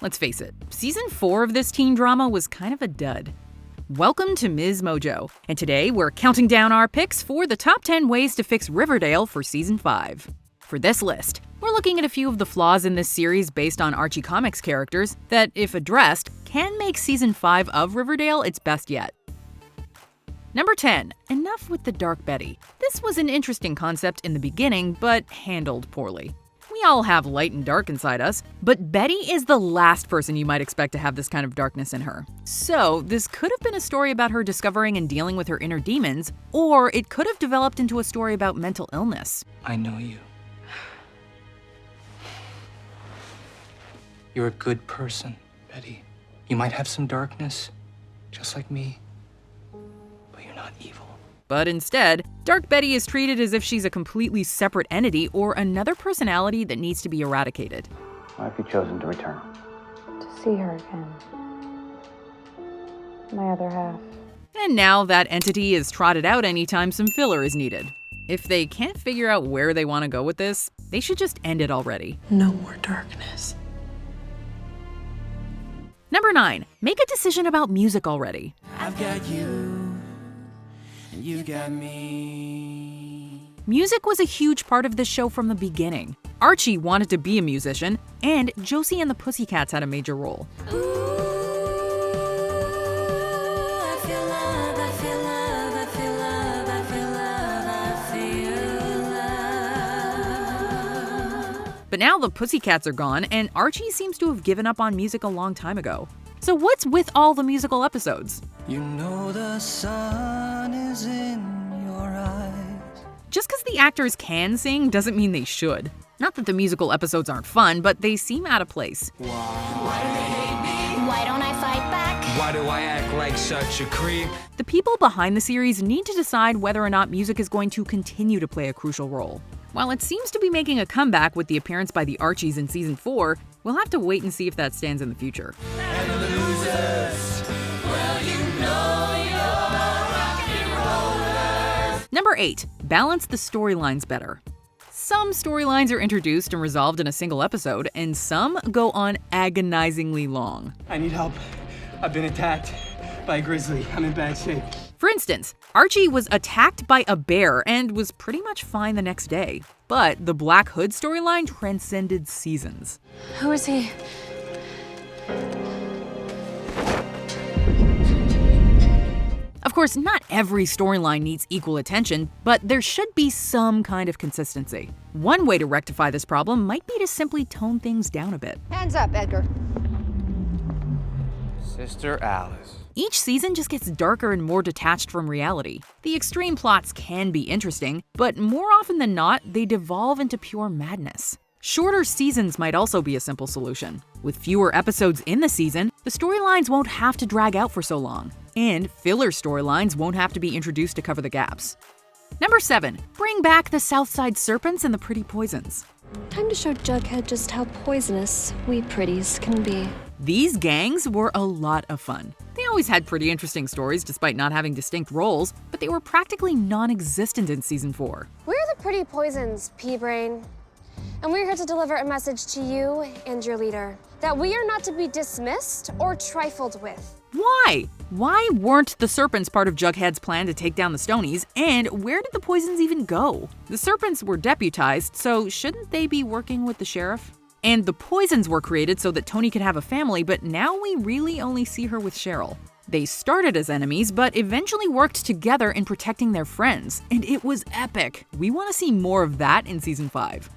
Let's face it, season 4 of this teen drama was kind of a dud. Welcome to MsMojo, and today we're counting down our picks for the top 10 ways to fix Riverdale for season 5. For this list, we're looking at a few of the flaws in this series based on Archie Comics characters that, if addressed, can make season 5 of Riverdale its best yet. Number 10. Enough with the Dark Betty. This was an interesting concept in the beginning, but handled poorly. We all have light and dark inside us, but Betty is the last person you might expect to have this kind of darkness in her. So, this could have been a story about her discovering and dealing with her inner demons, or it could have developed into a story about mental illness. I know you. You're a good person, Betty. You might have some darkness, just like me, but you're not evil. But instead, Dark Betty is treated as if she's a completely separate entity or another personality that needs to be eradicated. Why have you chosen to return? To see her again. My other half. And now that entity is trotted out anytime some filler is needed. If they can't figure out where they want to go with this, they should just end it already. No more darkness. Number 9. Make a decision about music already. I've got you, and you got me. Music was a huge part of this show from the beginning. Archie wanted to be a musician, and Josie and the Pussycats had a major role. But now the Pussycats are gone, and Archie seems to have given up on music a long time ago. So what's with all the musical episodes? You know the sun is in your eyes. Just because the actors can sing doesn't mean they should. Not that the musical episodes aren't fun, but they seem out of place. Why do they hate me? Why don't I fight back? Why do I act like such a creep? The people behind the series need to decide whether or not music is going to continue to play a crucial role. While it seems to be making a comeback with the appearance by the Archies in season 4, we'll have to wait and see if that stands in the future. And the losers, well, you know you're rock and rollers. Number 8. Balance the storylines better. Some storylines are introduced and resolved in a single episode, and some go on agonizingly long. I need help. I've been attacked by a grizzly. I'm in bad shape. For instance, Archie was attacked by a bear and was pretty much fine the next day. But the Black Hood storyline transcended seasons. Who is he? Of course, not every storyline needs equal attention, but there should be some kind of consistency. One way to rectify this problem might be to simply tone things down a bit. Hands up, Edgar. Sister Alice. Each season just gets darker and more detached from reality. The extreme plots can be interesting, but more often than not, they devolve into pure madness. Shorter seasons might also be a simple solution. With fewer episodes in the season, the storylines won't have to drag out for so long, and filler storylines won't have to be introduced to cover the gaps. Number 7. Bring back the Southside Serpents and the Pretty Poisons. Time to show Jughead just how poisonous we pretties can be. These gangs were a lot of fun. They always had pretty interesting stories despite not having distinct roles, but they were practically non-existent in season 4. We're the Pretty Poisons, P-Brain. And we're here to deliver a message to you and your leader, that we are not to be dismissed or trifled with. Why? Why weren't the Serpents part of Jughead's plan to take down the Stonies, and where did the Poisons even go? The Serpents were deputized, so shouldn't they be working with the sheriff? And the Poisons were created so that Tony could have a family, but now we really only see her with Cheryl. They started as enemies, but eventually worked together in protecting their friends, and it was epic. We want to see more of that in season 5.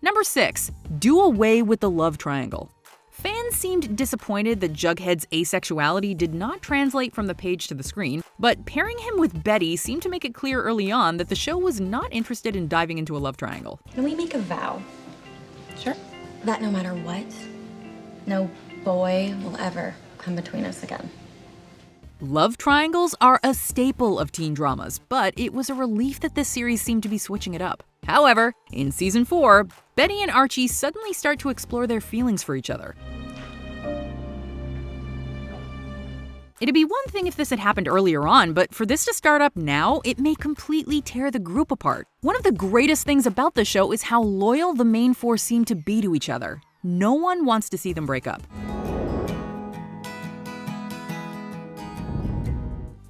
Number 6. Do away with the love triangle. Fans seemed disappointed that Jughead's asexuality did not translate from the page to the screen, but pairing him with Betty seemed to make it clear early on that the show was not interested in diving into a love triangle. Can we make a vow? Sure. That no matter what, no boy will ever come between us again. Love triangles are a staple of teen dramas, but it was a relief that this series seemed to be switching it up. However, in season 4, Betty and Archie suddenly start to explore their feelings for each other. It'd be one thing if this had happened earlier on, but for this to start up now, it may completely tear the group apart. One of the greatest things about the show is how loyal the main four seem to be to each other. No one wants to see them break up.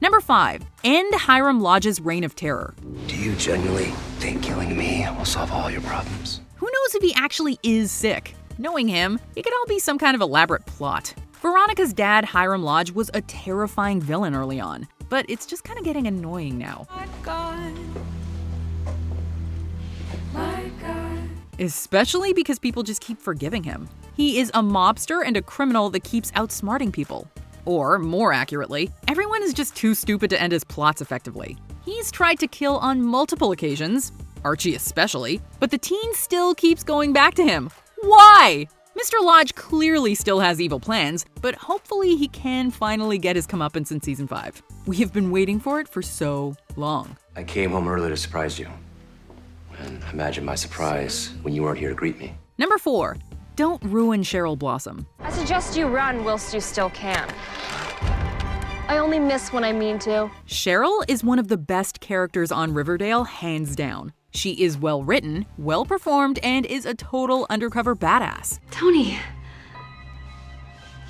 Number 5. End Hiram Lodge's reign of terror. Do you genuinely think killing me will solve all your problems? Who knows if he actually is sick? Knowing him, it could all be some kind of elaborate plot. Veronica's dad, Hiram Lodge, was a terrifying villain early on, but it's just kind of getting annoying now. Especially because people just keep forgiving him. He is a mobster and a criminal that keeps outsmarting people. Or, more accurately, everyone is just too stupid to end his plots effectively. He's tried to kill on multiple occasions, Archie especially, but the teen still keeps going back to him. Why? Mr. Lodge clearly still has evil plans, but hopefully he can finally get his comeuppance in Season 5. We have been waiting for it for so long. I came home early to surprise you. And imagine my surprise when you weren't here to greet me. Number 4. Don't ruin Cheryl Blossom. I suggest you run whilst you still can. I only miss when I mean to. Cheryl is one of the best characters on Riverdale, hands down. She is well written, well performed, and is a total undercover badass. Tony,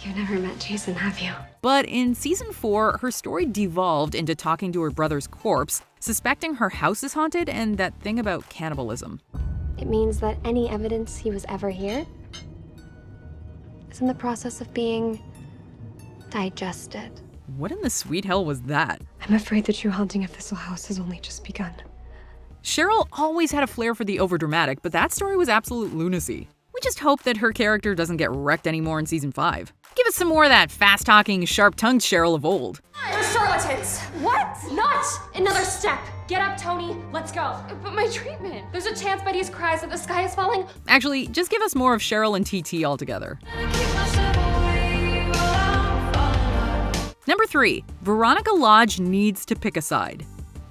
you've never met Jason, have you? But in Season 4, her story devolved into talking to her brother's corpse, suspecting her house is haunted, and that thing about cannibalism. It means that any evidence he was ever here is in the process of being digested. What in the sweet hell was that? I'm afraid the true haunting of Thistle House has only just begun. Cheryl always had a flair for the overdramatic, but that story was absolute lunacy. We just hope that her character doesn't get wrecked anymore in Season 5. Give us some more of that fast-talking, sharp-tongued Cheryl of old. They're charlatans! What? Not another step! Get up, Tony. Let's go. But my treatment. There's a chance Betty's cries that the sky is falling. Actually, just give us more of Cheryl and TT altogether. Number 3. Veronica Lodge needs to pick a side.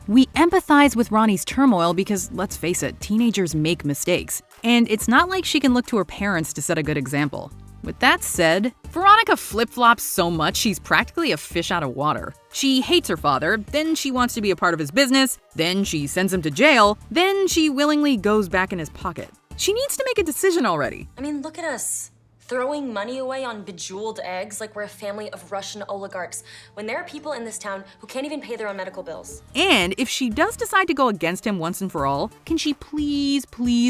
We empathize with Ronnie's turmoil because, let's face it, teenagers make mistakes. And it's not like she can look to her parents to set a good example. With that said, Veronica flip-flops so much she's practically a fish out of water. She hates her father, then she wants to be a part of his business, then she sends him to jail, then she willingly goes back in his pocket. She needs to make a decision already. I mean, look at us. Throwing money away on bejeweled eggs like we're a family of Russian oligarchs, when there are people in this town who can't even pay their own medical bills. And if she does decide to go against him once and for all, can she please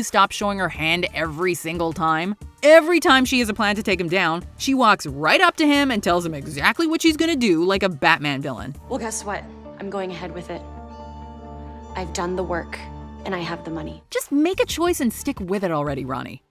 stop showing her hand every single time? Every time she has a plan to take him down, she walks right up to him and tells him exactly what she's gonna do like a Batman villain. Well, guess what? I'm going ahead with it. I've done the work, and I have the money. Just make a choice and stick with it already, Ronnie.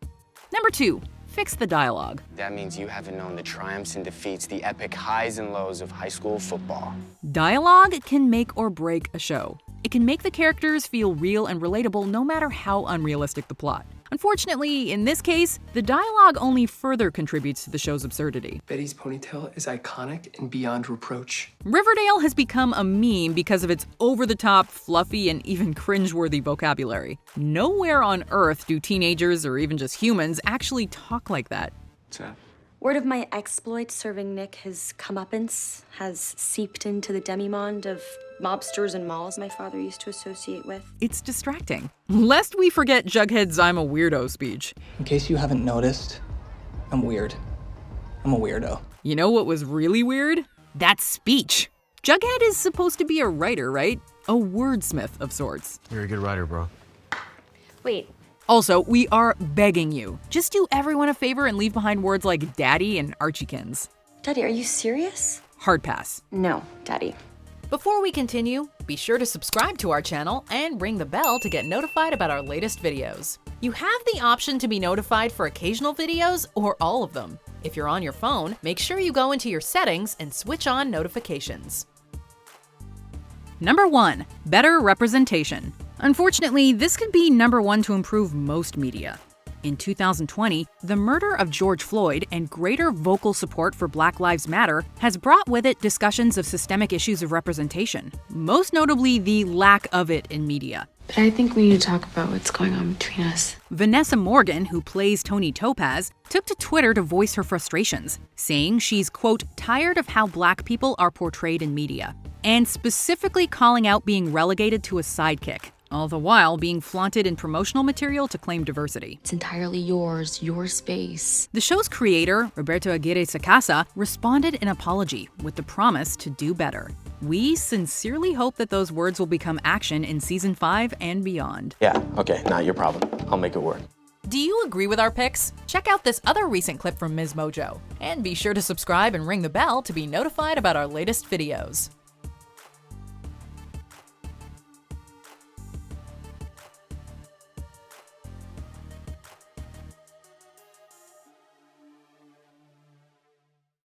Number 2. Fix the dialogue. That means you haven't known the triumphs and defeats, the epic highs and lows of high school football. Dialogue can make or break a show. It can make the characters feel real and relatable no matter how unrealistic the plot. Unfortunately, in this case, the dialogue only further contributes to the show's absurdity. Betty's ponytail is iconic and beyond reproach. Riverdale has become a meme because of its over-the-top, fluffy, and even cringeworthy vocabulary. Nowhere on Earth do teenagers, or even just humans, actually talk like that. What's that? Word of my exploit serving Nick his comeuppance has seeped into the demimonde of mobsters and malls my father used to associate with. It's distracting. Lest we forget Jughead's I'm a weirdo speech. In case you haven't noticed, I'm weird. I'm a weirdo. You know what was really weird? That speech. Jughead is supposed to be a writer, right? A wordsmith of sorts. You're a good writer, bro. Wait. Also, we are begging you. Just do everyone a favor and leave behind words like daddy and Archiekins. Daddy, are you serious? Hard pass. No, Daddy. Before we continue, be sure to subscribe to our channel and ring the bell to get notified about our latest videos. You have the option to be notified for occasional videos or all of them. If you're on your phone, make sure you go into your settings and switch on notifications. Number 1. Better representation. Unfortunately, this could be number 1 to improve most media. In 2020, the murder of George Floyd and greater vocal support for Black Lives Matter has brought with it discussions of systemic issues of representation, most notably the lack of it in media. But I think we need to talk about what's going on between us. Vanessa Morgan, who plays Tony Topaz, took to Twitter to voice her frustrations, saying she's, quote, tired of how Black people are portrayed in media, and specifically calling out being relegated to a sidekick, all the while being flaunted in promotional material to claim diversity. It's entirely yours, your space. The show's creator, Roberto Aguirre Sacasa, responded in apology with the promise to do better. We sincerely hope that those words will become action in season 5 and beyond. Yeah, okay, not your problem. I'll make it work. Do you agree with our picks? Check out this other recent clip from MsMojo. And be sure to subscribe and ring the bell to be notified about our latest videos.